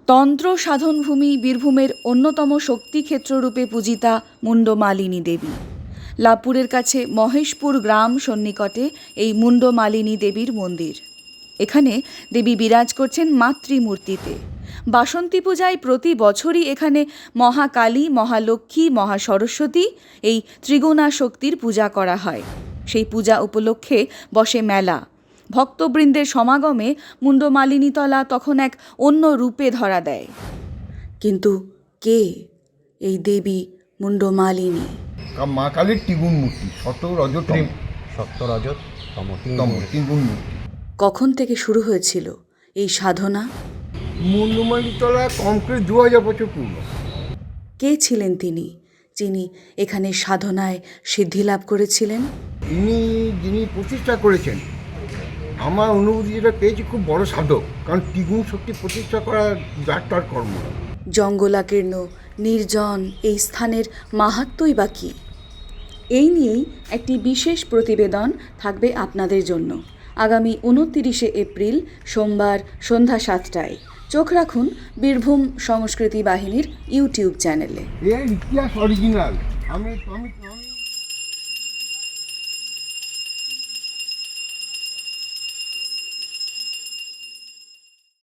তন্ত্র সাধনভূমি বীরভূমের অন্যতম শক্তিক্ষেত্ররূপে পূজিতা মুন্ডমালিনী দেবী। লাভপুরের কাছে মহেশপুর গ্রাম সন্নিকটে এই মুন্ডমালিনী দেবীর মন্দির। এখানে দেবী বিরাজ করছেন মাতৃমূর্তিতে। বাসন্তী পূজায় প্রতি বছরই এখানে মহাকালী, মহালক্ষ্মী, মহাসরস্বতী এই ত্রিগুণা শক্তির পূজা করা হয়। সেই পূজা উপলক্ষে বসে মেলা। ভক্তবৃন্দের সমাগমে মুন্ডমালিনীতলা তখন এক অন্য রূপে ধরা দেয়। কিন্তু কে এই দেবী মুন্ডমালিনী? মা কালীর ত্রিগুণ মূর্তি, ত্রিগুণ মূর্তি। কখন থেকে শুরু হয়েছিল এই সাধনা? মুন্ডমালিনীতলা কম করে 2000 বছর পুরনো। কে ছিলেন তিনি, যিনি এখানে সাধনায় সিদ্ধি লাভ করেছিলেন? যিনি প্রতিষ্ঠা করেছেন, আমার অনুভূতি যেটা পেয়েছি, খুব বড় সাধক। কারণ ত্রিগুণ শক্তি প্রতিষ্ঠা করা যার তার কর্ম। জঙ্গলাকীর্ণ নির্জন এই স্থানের মাহাত্ম্যই বা কী? এই নিয়েই একটি বিশেষ প্রতিবেদন থাকবে আপনাদের জন্য। আগামী 29 এপ্রিল সোমবার সন্ধ্যা 7টায়। চোখ রাখুন বীরভূম সংস্কৃতি বাহিনীর ইউটিউব চ্যানেলে। এর ইতিহাস অরিজিনাল। আমি